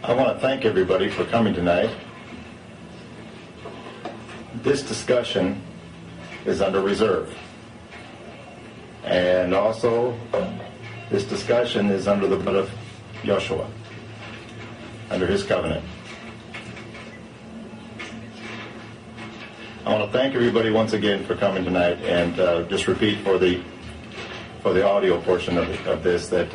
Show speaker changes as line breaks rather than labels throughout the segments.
I want to thank everybody for coming tonight. This discussion is under reserve. And also, this discussion is under the blood of Joshua, under his covenant. I want to thank everybody once again for coming tonight, and just repeat for the audio portion of this that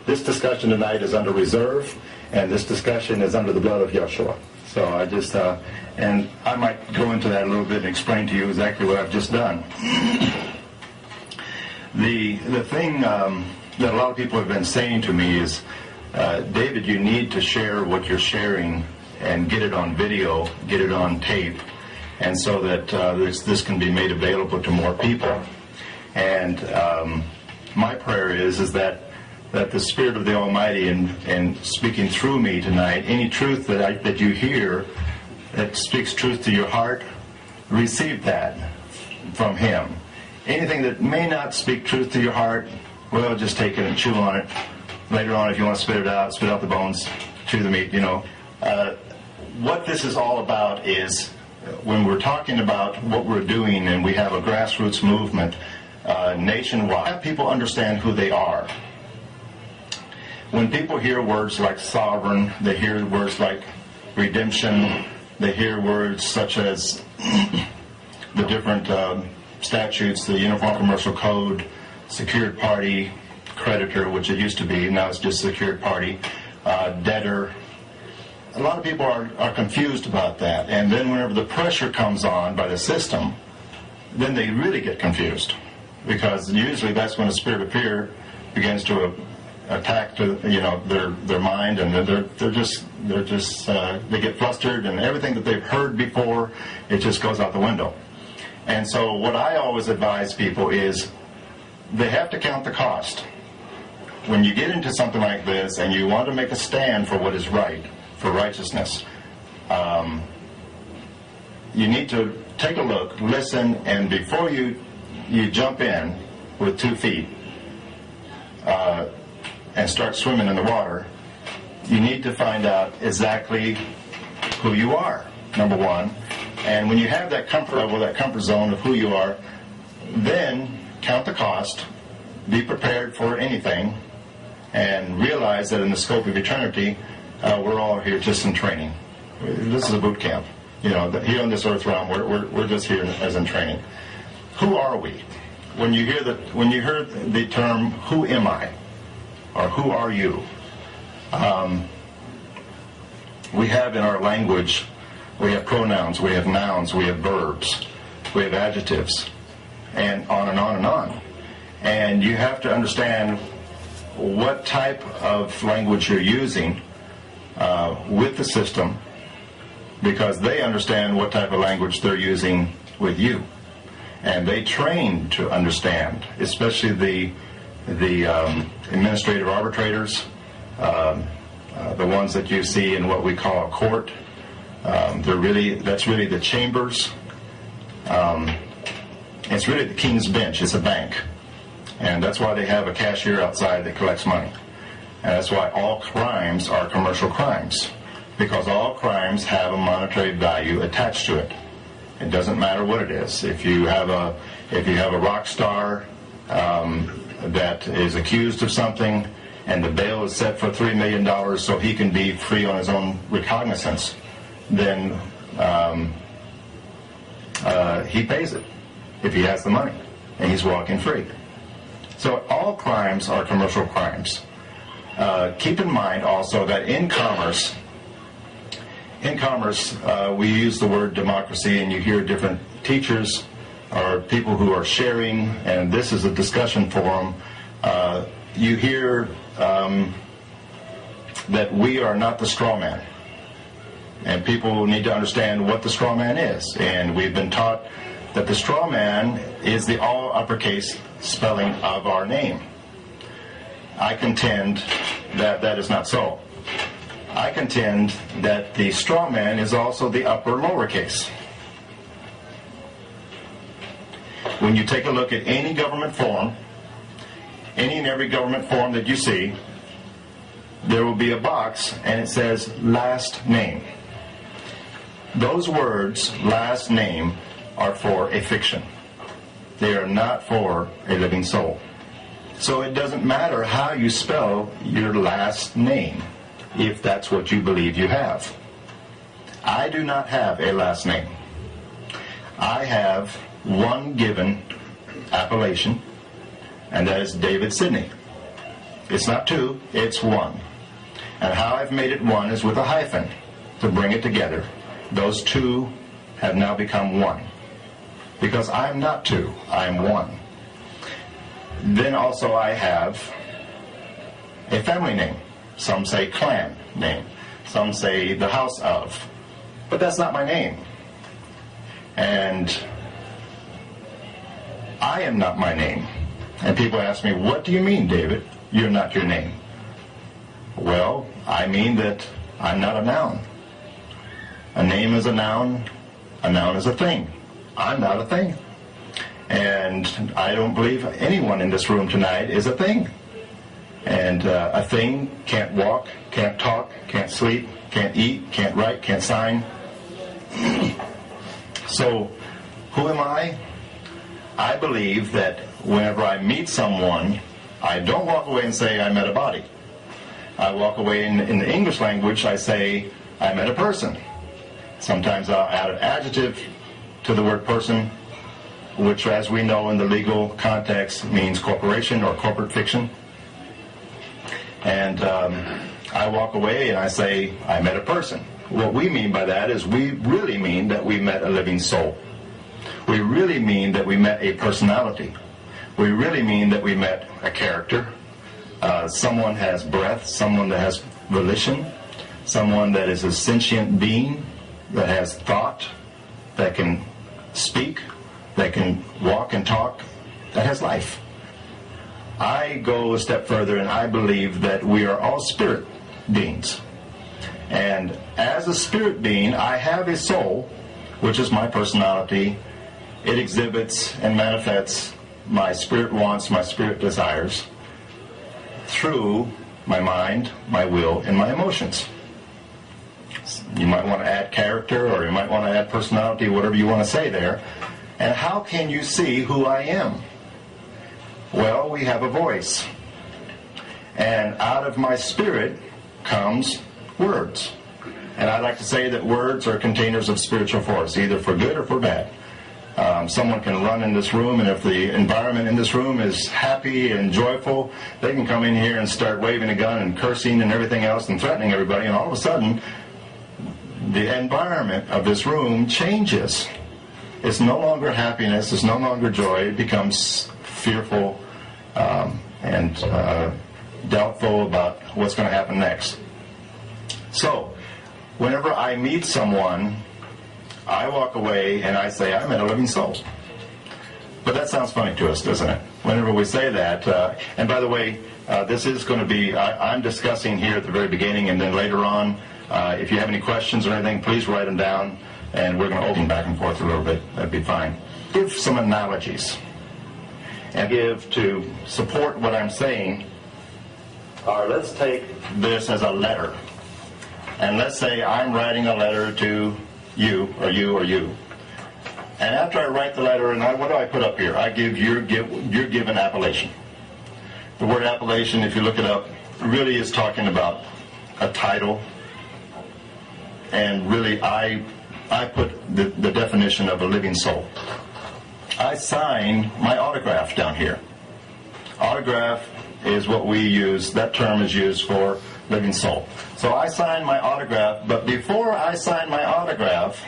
this discussion tonight is under reserve, and this discussion is under the blood of Joshua. So I just and I might go into that a little bit and explain to you exactly what I've just done. The thing that a lot of people have been saying to me is, David, you need to share what you're sharing and get it on video, get it on tape, and so that this can be made available to more people. And my prayer is that the Spirit of the Almighty and speaking through me tonight, any truth that you hear that speaks truth to your heart, receive that from Him. Anything that may not speak truth to your heart, well, just take it and chew on it. Later on, if you want to spit it out, spit out the bones, chew the meat, What this is all about is, when we're talking about what we're doing and we have a grassroots movement nationwide, have people understand who they are. When people hear words like sovereign, they hear words like redemption, they hear words such as the different statutes, the Uniform Commercial Code, secured party, creditor, which it used to be, now it's just secured party, debtor. A lot of people are confused about that, and then whenever the pressure comes on by the system, then they really get confused, because usually that's when the spirit of fear begins to attack their mind, and they get flustered, and everything that they've heard before, it just goes out the window. And so what I always advise people is they have to count the cost. When you get into something like this and you want to make a stand for what is right, for righteousness, you need to take a look, listen, and before you jump in with 2 feet and start swimming in the water, you need to find out exactly who you are, number one. And when you have that comfort level, that comfort zone of who you are, then count the cost, be prepared for anything, and realize that in the scope of eternity, we're all here just in training. This is a boot camp. Here on this earth realm, we're just here as in training. Who are we? When you hear the term "Who am I?" or "Who are you?" We have in our language, we have pronouns, we have nouns, we have verbs, we have adjectives, and on and on and on. And you have to understand what type of language you're using with the system, because they understand what type of language they're using with you, and they train to understand, especially the administrative arbitrators, the ones that you see in what we call a court. That's really the chambers. It's really the king's bench. It's a bank, and that's why they have a cashier outside that collects money. And that's why all crimes are commercial crimes, because all crimes have a monetary value attached to it. It doesn't matter what it is. If you have a rock star that is accused of something, and the bail is set for $3 million so he can be free on his own recognizance, then he pays it if he has the money, and he's walking free. So all crimes are commercial crimes. Keep in mind also that in commerce, we use the word democracy, and you hear different teachers or people who are sharing, and this is a discussion forum. You hear that we are not the straw man, and people need to understand what the straw man is. And we've been taught that the straw man is the all uppercase spelling of our name. I contend that that is not so. I contend that the straw man is also the upper lowercase. When you take a look at any government form, any and every government form that you see, there will be a box and it says last name. Those words, last name, are for a fiction. They are not for a living soul. So it doesn't matter how you spell your last name, if that's what you believe you have. I do not have a last name. I have one given appellation, and that is David Sidney. It's not two, it's one. And how I've made it one is with a hyphen to bring it together. Those two have now become one. Because I'm not two, I'm one. Then also I have a family name. Some say clan name. Some say the house of. But that's not my name. And I am not my name. And people ask me, what do you mean, David? You're not your name. Well, I mean that I'm not a noun. A name is a noun is a thing. I'm not a thing. And I don't believe anyone in this room tonight is a thing. And a thing can't walk, can't talk, can't sleep, can't eat, can't write, can't sign. So, who am I? I believe that whenever I meet someone, I don't walk away and say I met a body. I walk away in the English language, I say I met a person. Sometimes I'll add an adjective to the word person, which, as we know in the legal context, means corporation or corporate fiction. And I walk away and I say, I met a person. What we mean by that is we really mean that we met a living soul. We really mean that we met a personality. We really mean that we met a character. Someone has breath, someone that has volition, someone that is a sentient being, that has thought, that can speak, that can walk and talk, that has life. I go a step further and I believe that we are all spirit beings. And as a spirit being, I have a soul, which is my personality. It exhibits and manifests my spirit wants, my spirit desires, through my mind, my will, and my emotions. You might want to add character, or you might want to add personality, whatever you want to say there. And how can you see who I am? Well, we have a voice. And out of my spirit comes words. And I like to say that words are containers of spiritual force, either for good or for bad. Someone can run in this room, and if the environment in this room is happy and joyful, they can come in here and start waving a gun and cursing and everything else and threatening everybody, and all of a sudden, the environment of this room changes. It's no longer happiness, it's no longer joy, it becomes fearful and doubtful about what's going to happen next. So, whenever I meet someone, I walk away and I say, I met a living soul. But that sounds funny to us, doesn't it? Whenever we say that, and by the way, this is going to be, I'm discussing here at the very beginning, and then later on, if you have any questions or anything, please write them down, and we're going to open back and forth a little bit. That'd be fine. Give some analogies, and give to support what I'm saying. Or let's take this as a letter. And let's say I'm writing a letter to you, or you, or you. And after I write the letter, and what do I put up here? I give your given appellation. The word appellation, if you look it up, really is talking about a title. And really, I put the definition of a living soul. I sign my autograph down here. Autograph is what we use, that term is used for living soul. So I sign my autograph, but before I sign my autograph,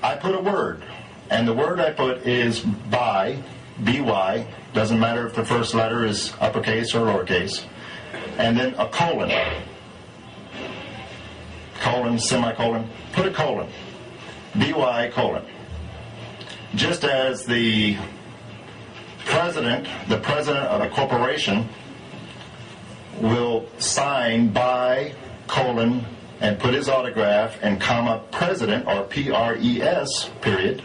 I put a word. And the word I put is by, B-Y, doesn't matter if the first letter is uppercase or lowercase, and then a colon. Colon, semicolon, put a colon. B-Y, colon. Just as the president of a corporation will sign by, colon, and put his autograph and comma president, or P-R-E-S, period.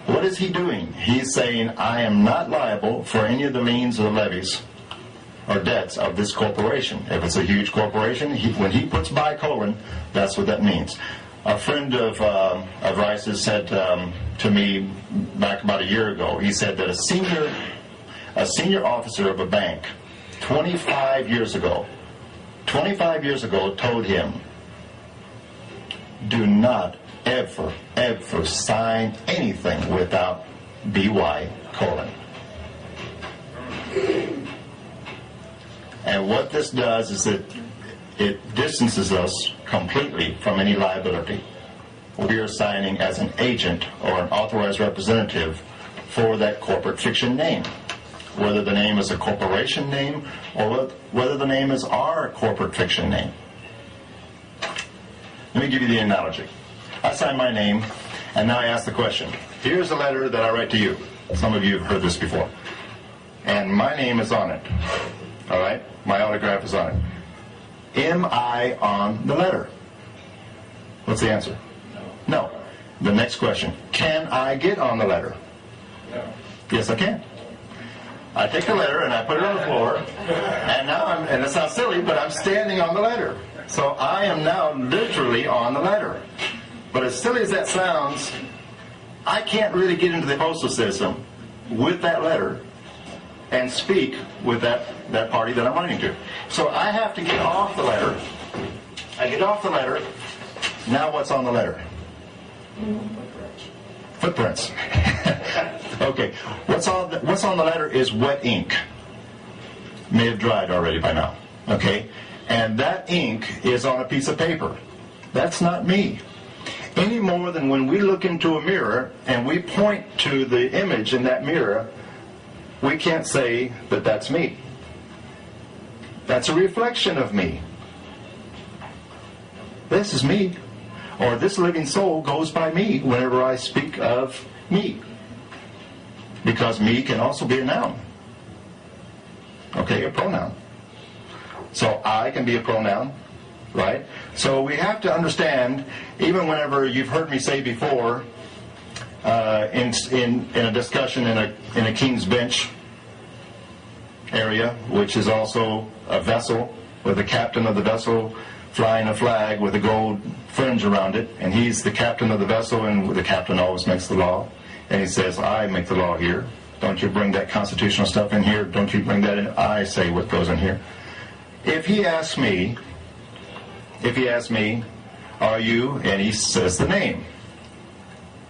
What is he doing? He's saying, I am not liable for any of the liens or levies or debts of this corporation. If it's a huge corporation, when he puts bicolon, that's what that means. A friend of Rice's said to me back about a year ago, he said that a senior officer of a bank 25 years ago told him, do not ever sign anything without BY colon. And what this does is that it distances us completely from any liability. We are signing as an agent or an authorized representative for that corporate fiction name. Whether the name is a corporation name or whether the name is our corporate fiction name. Let me give you the analogy. I sign my name, and now I ask the question. Here's a letter that I write to you. Some of you have heard this before. And my name is on it. All right? My autograph is on it. Am I on the letter? What's the answer? No. The next question. Can I get on the letter? No. Yes, I can. I take the letter and I put it on the floor, and now and it sounds silly, but I'm standing on the letter. So I am now literally on the letter. But as silly as that sounds, I can't really get into the postal system with that letter and speak with that party that I'm writing to. So I have to get off the letter. I get off the letter. Now what's on the letter? Footprints. Okay. What's on the letter is wet ink. May have dried already by now. Okay? And that ink is on a piece of paper. That's not me. Any more than when we look into a mirror and we point to the image in that mirror, we can't say that that's me. That's a reflection of me. This is me. Or this living soul goes by me whenever I speak of me. Because me can also be a noun. Okay, a pronoun. So I can be a pronoun, right? So we have to understand, even whenever you've heard me say before, in a discussion in a King's Bench area, which is also a vessel, with the captain of the vessel flying a flag with a gold fringe around it, and he's the captain of the vessel, and the captain always makes the law, and he says, I make the law here. Don't you bring that constitutional stuff in here. Don't you bring that in. I say what goes in here. If he asks me, are you, and he says the name,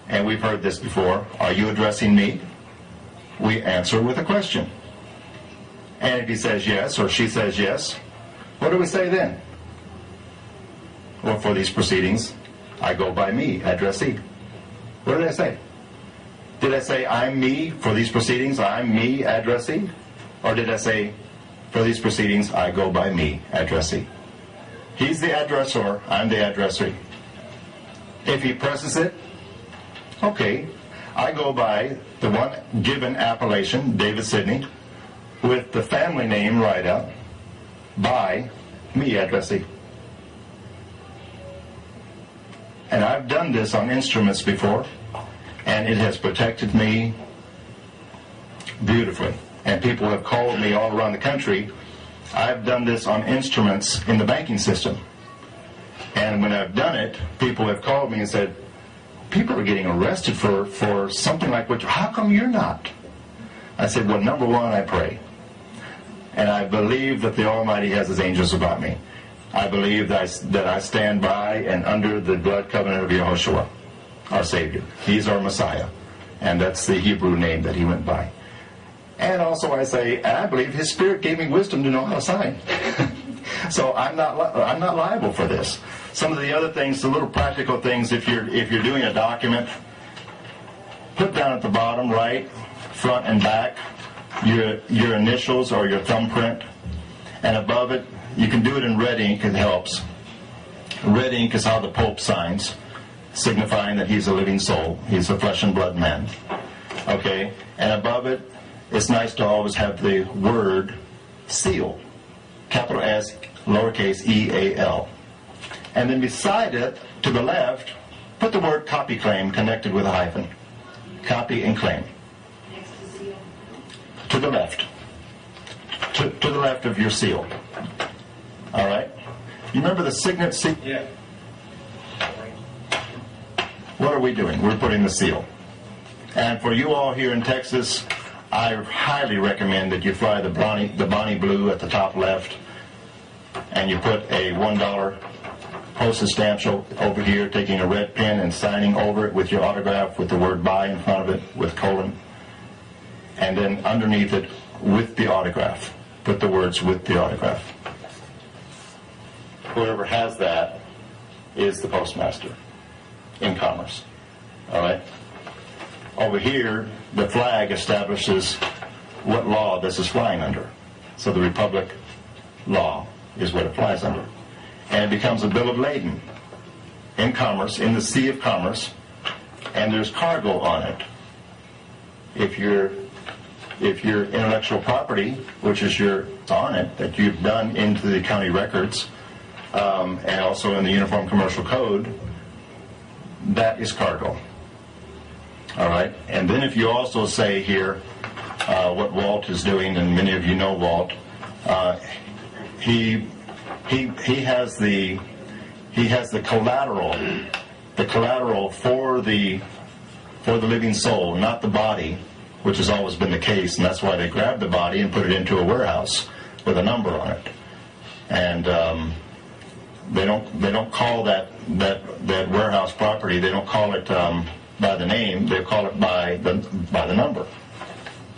and we've heard this before, are you addressing me? We answer with a question. And if he says yes, or she says yes, what do we say then? Well, for these proceedings, I go by me, addressee. What did I say? Did I say I'm me for these proceedings, I'm me, addressee? Or did I say, for these proceedings, I go by me, addressee? He's the addressor, I'm the addressee. If he presses it, okay, I go by the one given appellation, David Sidney, with the family name right out, by me, addressee. And I've done this on instruments before, and it has protected me beautifully. And people have called me all around the country. I've done this on instruments in the banking system. And when I've done it, people have called me and said, people are getting arrested for something like what how come you're not? I said, well, number one, I pray. And I believe that the Almighty has his angels about me. I believe that I stand by and under the blood covenant of Yehoshua, our Savior. He's our Messiah. And that's the Hebrew name that he went by. And also I say, and I believe his Spirit gave me wisdom to know how to sign. So I'm not liable for this. Some of the other things, the little practical things, if you're doing a document, put down at the bottom right, front and back, your initials or your thumbprint, and above it, you can do it in red ink, it helps. Red ink is how the Pope signs, signifying that he's a living soul. He's a flesh and blood man. Okay? And above it, it's nice to always have the word seal. Capital S, lowercase e-a-l. And then beside it, to the left, put the word copy claim connected with a hyphen. Copy and claim. To the left. To the the left of your seal. All right? You remember the signet seal?
Yeah.
What are we doing? We're putting the seal. And for you all here in Texas, I highly recommend that you fly the Bonnie Blue at the top left, and you put a $1 postage stamp over here, taking a red pen and signing over it with your autograph with the word "by" in front of it with colon, and then underneath it with the autograph, put the words "with the autograph." Whoever has that is the postmaster in commerce. All right? Over here, the flag establishes what law this is flying under. So the Republic law is what it flies under. And it becomes a bill of lading in commerce, in the Sea of Commerce, and there's cargo on it. If your intellectual property, which is on it, that you've done into the county records, and also in the Uniform Commercial Code, that is cargo. All right? And then if you also say here what Walt is doing, and many of you know Walt, he has the collateral for the living soul, not the body, which has always been the case, and that's why they grabbed the body and put it into a warehouse with a number on it. And they don't call that warehouse property. They don't call it by the name. They call it by the number.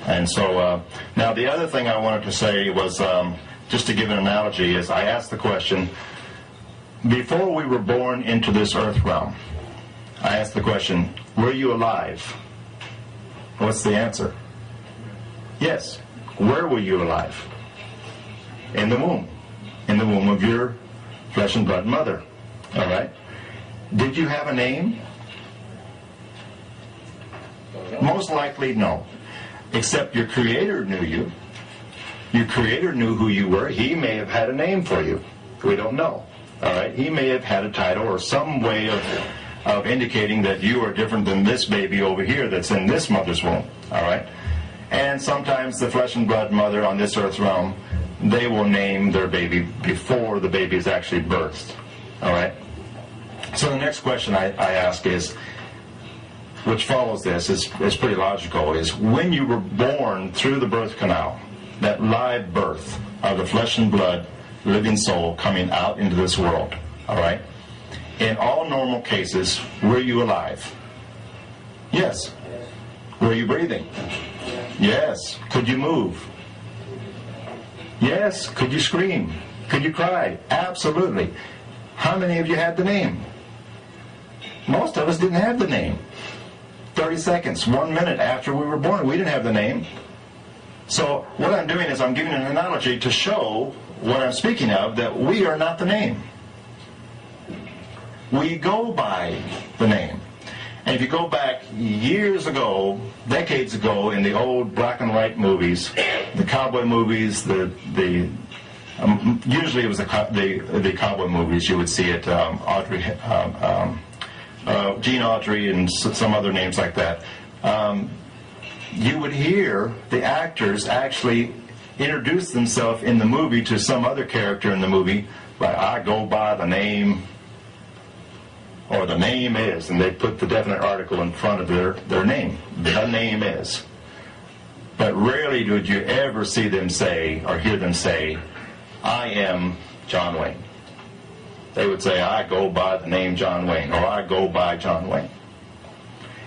And so now the other thing I wanted to say was, just to give an analogy, is I asked the question, before we were born into this earth realm, I asked the question, were you alive? What's the answer? Yes. Where were you alive? In the womb. In the womb of your flesh and blood mother. All right? Did you have a name? Most likely no. Except your Creator knew you. Your Creator knew who you were. He may have had a name for you. We don't know. All right? He may have had a title or some way of indicating that you are different than this baby over here that's in this mother's womb. All right? And sometimes the flesh and blood mother on this earth realm, they will name their baby before the baby is actually birthed. All right? So the next question I ask is, which follows this, is pretty logical, is when you were born through the birth canal, that live birth of the flesh and blood living soul coming out into this world, all right? In all normal cases, were you alive? Yes. Were you breathing? Yes. Could you move? Yes. Could you scream? Could you cry? Absolutely. How many of you had the name? Most of us didn't have the name. 30 seconds, 1 minute after we were born, we didn't have the name. So what I'm doing is I'm giving an analogy to show what I'm speaking of, that we are not the name. We go by the name. And if you go back years ago, decades ago, in the old black and white movies, the cowboy movies, usually it was the cowboy movies. You would see it, Gene Autry and some other names like that. You would hear the actors actually introduce themselves in the movie to some other character in the movie, like, I go by the name, or the name is, and they put the definite article in front of their name. The name is. But rarely would you ever see them say, or hear them say, I am John Wayne. They would say, I go by the name John Wayne, or I go by John Wayne.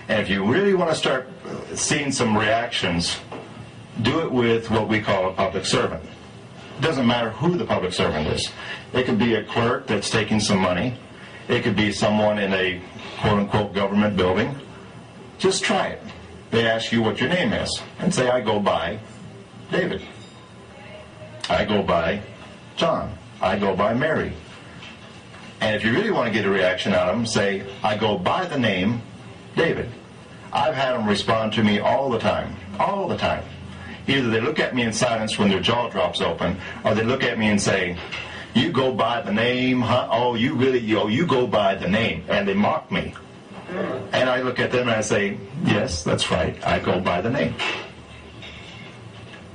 And if you really want to start seeing some reactions, do it with what we call a public servant. It doesn't matter who the public servant is. It could be a clerk that's taking some money. It could be someone in a quote-unquote government building. Just try it. They ask you what your name is, and say, I go by David. I go by John. I go by Mary. And if you really want to get a reaction out of them, say, I go by the name David. I've had them respond to me all the time. All the time. Either they look at me in silence when their jaw drops open, or they look at me and say, you go by the name, huh? Oh, you go by the name. And they mock me. And I look at them and I say, yes, that's right. I go by the name.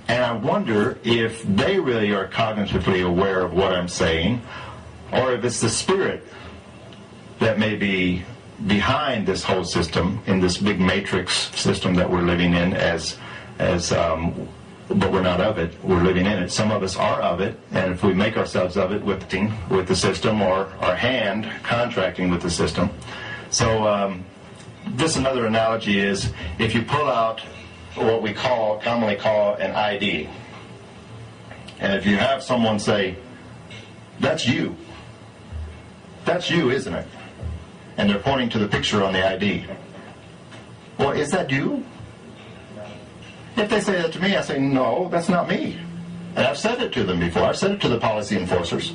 And I wonder if they really are cognitively aware of what I'm saying, or if it's the Spirit that may be behind this whole system, in this big matrix system that we're living in, but we're not of it. We're living in it. Some of us are of it, and if we make ourselves of it with the system, or our hand contracting with the system. So this another analogy is, if you pull out what we commonly call an ID, and if you have someone say, "That's you. That's you, isn't it?" and they're pointing to the picture on the ID. Well, is that you? If they say that to me, I say, no, that's not me. And I've said it to them before. I've said it to the policy enforcers.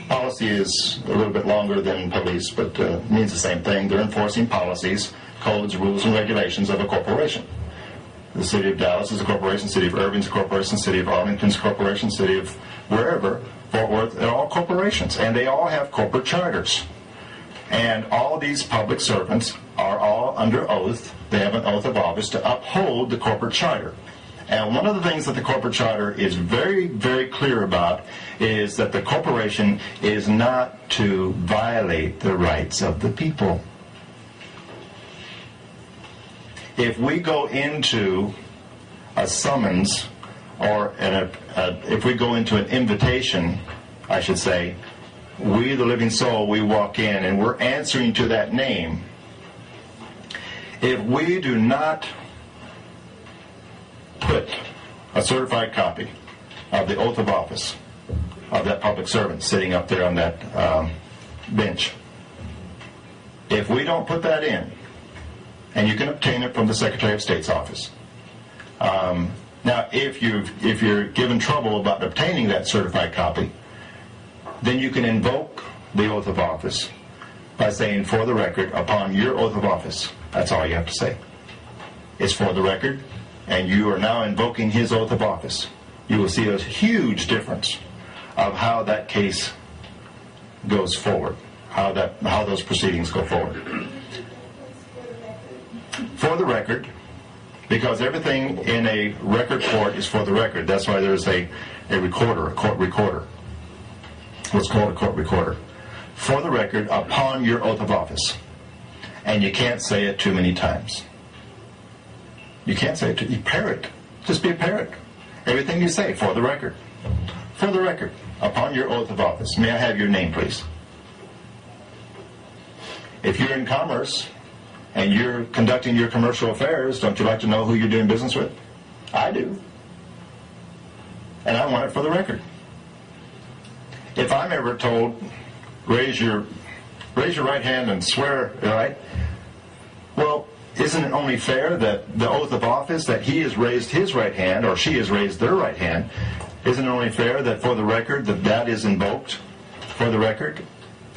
Policy is a little bit longer than police, but means the same thing. They're enforcing policies, codes, rules, and regulations of a corporation. The city of Dallas is a corporation, city of Irving's a corporation, city of Arlington's a corporation, city of wherever, Fort Worth, they're all corporations, and they all have corporate charters. And all these public servants are all under oath. They have an oath of office to uphold the corporate charter. And one of the things that the corporate charter is very, very clear about is that the corporation is not to violate the rights of the people. If we go into a summons, or if we go into an invitation, I should say, we, the living soul, we walk in and we're answering to that name. If we do not put a certified copy of the oath of office of that public servant sitting up there on that bench, if we don't put that in, and you can obtain it from the Secretary of State's office. Now, if you're given trouble about obtaining that certified copy, then you can invoke the oath of office by saying, "For the record, upon your oath of office." That's all you have to say. It's "for the record," and you are now invoking his oath of office. You will see a huge difference of how that case goes forward, how those proceedings go forward. For the record, because everything in a record court is for the record. That's why there's a recorder, a court recorder. What's called a court recorder. For the record, upon your oath of office. And you can't say it too many times. You can't say it you parrot. Just be a parrot. Everything you say, for the record. For the record, upon your oath of office. May I have your name, please? If you're in commerce and you're conducting your commercial affairs, don't you like to know who you're doing business with? I do. And I want it for the record. If I'm ever told, raise your right hand and swear, all right? Well, isn't it only fair that the oath of office, that he has raised his right hand, or she has raised their right hand, isn't it only fair that for the record, that is invoked for the record,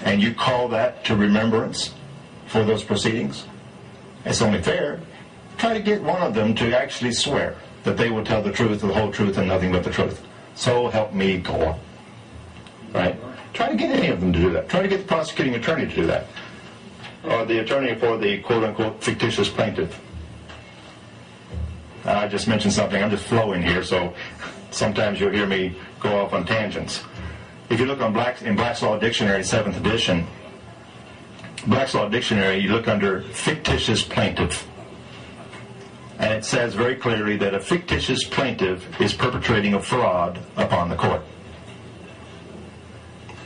and you call that to remembrance for those proceedings? It's only fair. Try to get one of them to actually swear that they will tell the truth, the whole truth, and nothing but the truth. So help me God. Right? Try to get any of them to do that. Try to get the prosecuting attorney to do that. Or the attorney for the quote-unquote fictitious plaintiff. I just mentioned something. I'm just flowing here, so sometimes you'll hear me go off on tangents. If you look in Black's Law Dictionary, 7th edition, Black's Law Dictionary, you look under fictitious plaintiff. And it says very clearly that a fictitious plaintiff is perpetrating a fraud upon the court.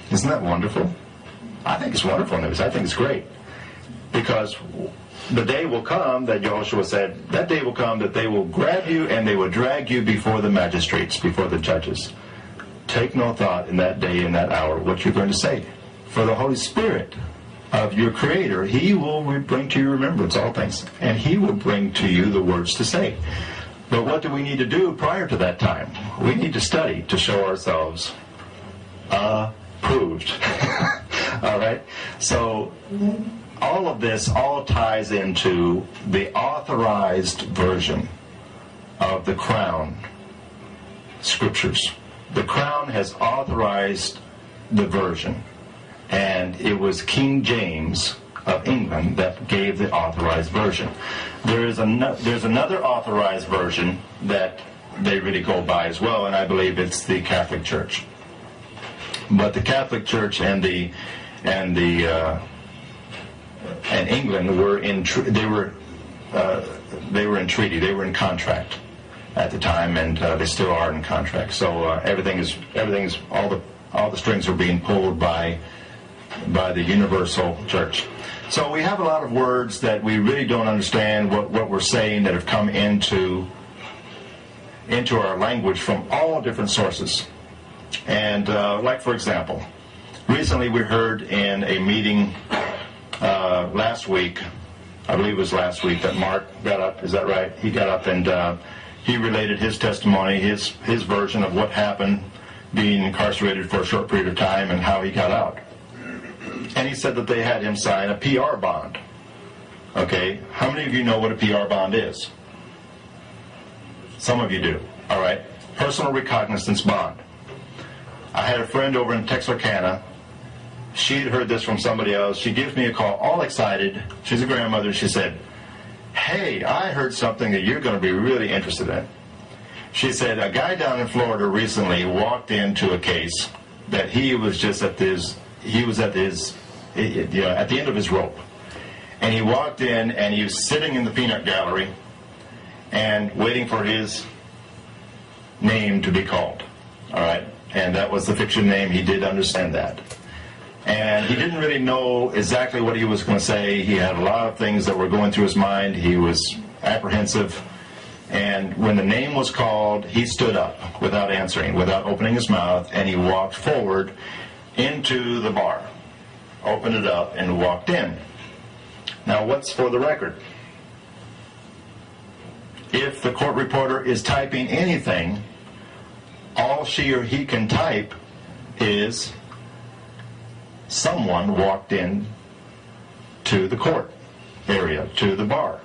Isn't that wonderful? I think it's wonderful news. I think it's great. Because the day will come that Joshua said, that day will come that they will grab you and they will drag you before the magistrates, before the judges. Take no thought in that day, in that hour, what you're going to say. For the Holy Spirit of your Creator, He will bring to your remembrance all things. And He will bring to you the words to say. But what do we need to do prior to that time? We need to study to show ourselves approved. All right? So all of this all ties into the authorized version of the Crown Scriptures. The Crown has authorized the version, and it was King James of England that gave the authorized version. There's another authorized version that they really go by as well, and I believe it's the Catholic Church. But the Catholic Church and England were in they were in treaty, they were in contract at the time, and they still are in contract. So everything is all the strings are being pulled by the universal church. So we have a lot of words that we really don't understand what we're saying, that have come into our language from all different sources. And like, for example, recently we heard in a meeting last week, I believe it was last week, that Mark got up. Is that right? He got up and he related his testimony, his version of what happened being incarcerated for a short period of time and how he got out. And he said that they had him sign a PR bond. Okay, how many of you know what a PR bond is? Some of you do. All right, personal recognizance bond. I had a friend over in Texarkana. She had heard this from somebody else. She gives me a call, all excited. She's a grandmother. She said, "Hey, I heard something that you're going to be really interested in." She said, a guy down in Florida recently walked into a case that he was just at the end of his rope. And he walked in and he was sitting in the peanut gallery and waiting for his name to be called. All right? And that was the fiction name. He did understand that. And he didn't really know exactly what he was going to say. He had a lot of things that were going through his mind. He was apprehensive. And when the name was called, he stood up without answering, without opening his mouth, and he walked forward into the bar, opened it up, and walked in. Now, what's for the record? If the court reporter is typing anything, all she or he can type is someone walked in to the court area, to the bar.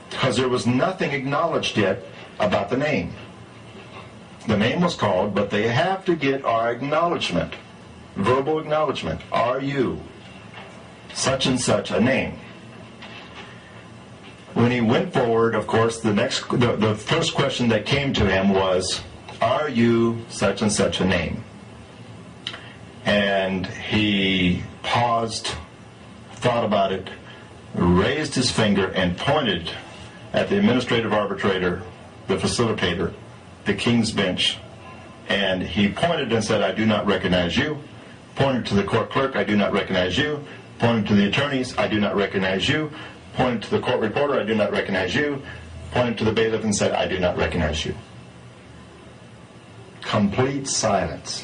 Because there was nothing acknowledged yet about the name. The name was called, but they have to get our acknowledgement, verbal acknowledgement. Are you such and such a name? When he went forward, of course, the first question that came to him was, are you such and such a name? And he paused, thought about it, raised his finger, and pointed at the administrative arbitrator, the facilitator, the King's Bench, and he pointed and said, I do not recognize you. Pointed to the court clerk, I do not recognize you. Pointed to the attorneys, I do not recognize you. Pointed to the court reporter, I do not recognize you. Pointed to the bailiff and said, I do not recognize you. Complete silence.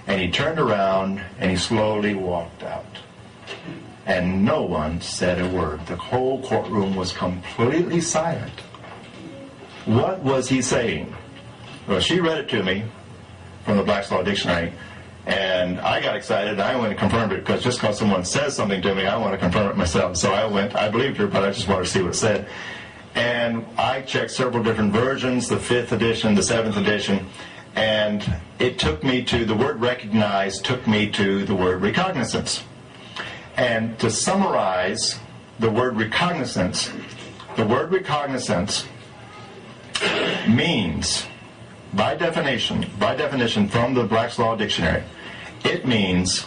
And he turned around and he slowly walked out. And no one said a word. The whole courtroom was completely silent. What was he saying? Well, she read it to me from the Black's Law Dictionary, and I got excited, and I went and confirmed it, because just because someone says something to me, I want to confirm it myself. So I believed her, but I just wanted to see what it said. And I checked several different versions, the 5th edition, the 7th edition, and it took me to, the word recognize took me to the word recognizance. And to summarize the word recognizance means, by definition from the Black's Law Dictionary, it means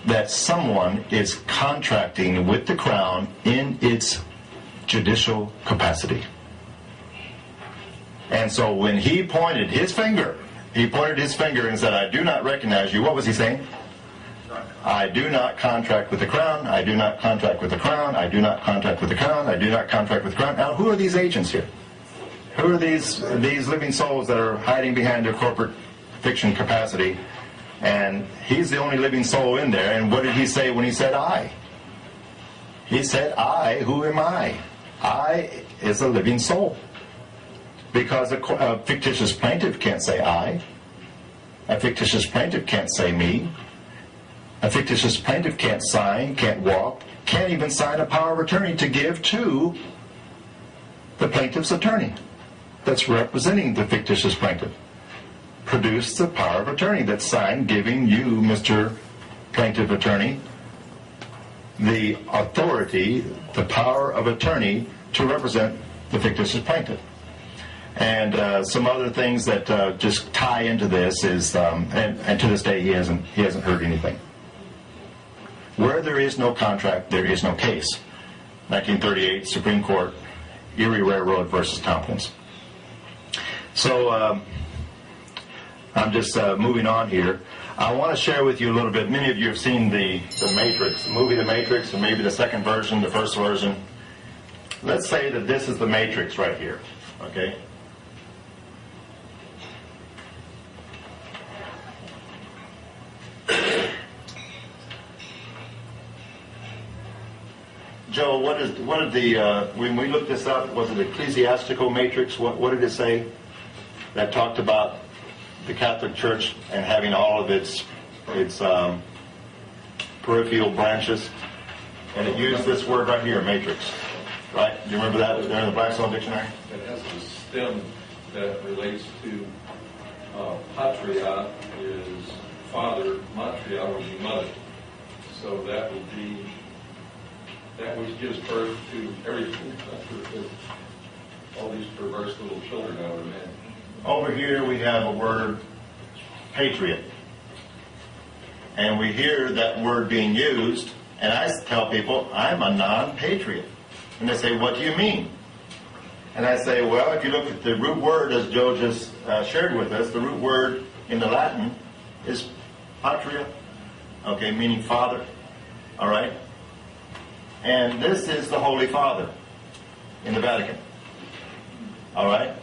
that someone is contracting with the Crown in its judicial capacity. And so when he pointed his finger and said, I do not recognize you, what was he saying? I do not contract with the Crown. I do not contract with the Crown. I do not contract with the Crown. I do not contract with the Crown. Now, who are these agents here? Who are these living souls that are hiding behind their corporate fiction capacity? And he's the only living soul in there. And what did he say when he said I? He said, I, who am I? I is a living soul. Because a fictitious plaintiff can't say I. A fictitious plaintiff can't say me. A fictitious plaintiff can't sign, can't walk, can't even sign a power of attorney to give to the plaintiff's attorney that's representing the fictitious plaintiff. Produce the power of attorney that's signed, giving you, Mr. Plaintiff Attorney, the authority, the power of attorney to represent the fictitious plaintiff. And some other things that just tie into this is, and to this day he hasn't heard anything. Where there is no contract, there is no case. 1938 Supreme Court, Erie Railroad versus Tompkins. So I'm just moving on here. I want to share with you a little bit. Many of you have seen the Matrix, the movie The Matrix, or maybe the second version, the first version. Let's say that this is the Matrix right here, okay? Joe, what did the when we looked this up, was it ecclesiastical matrix? What did it say that talked about the Catholic Church and having all of its peripheral branches? And it used this word right here, matrix. Right? Do you remember that there in the Blackstone Dictionary?
It has a stem that relates to patria is father, matria would be mother. So that would be, that which gives birth to everything. All these perverse little children out of man.
Over here we have a word, patriot. And we hear that word being used, and I tell people, I'm a non-patriot. And they say, what do you mean? And I say, well, if you look at the root word, as Joe just shared with us, the root word in the Latin is patria, okay, meaning father, all right? And this is the Holy Father in the Vatican, all right?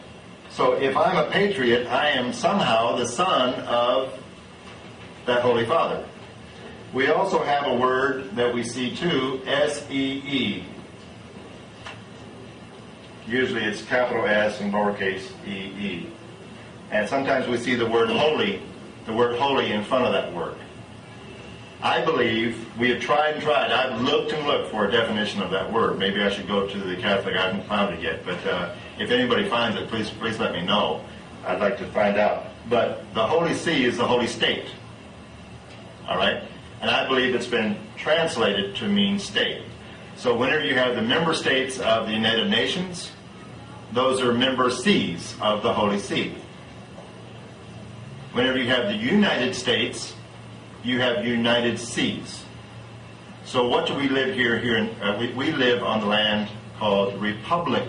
So if I'm a patriot, I am somehow the son of that Holy Father. We also have a word that we see too, S-E-E. Usually it's capital S and lowercase e-e. And sometimes we see the word holy in front of that word. I believe we have tried and tried. I've looked and looked for a definition of that word. Maybe I should go to the Catholic. I haven't found it yet. But if anybody finds it, please let me know. I'd like to find out. But the Holy See is the Holy State. All right? And I believe it's been translated to mean state. So whenever you have the member states of the United Nations, those are member sees of the Holy See. Whenever you have the United States, you have United Seas. So what do we live here in, we live on the land called Republic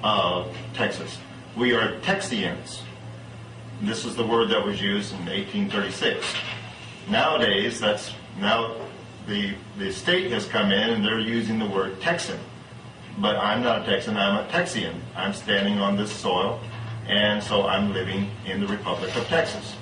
of Texas. We are Texians. This is the word that was used in 1836. Nowadays, now the state has come in and they're using the word Texan. But I'm not a Texan, I'm a Texian. I'm standing on this soil, and so I'm living in the Republic of Texas.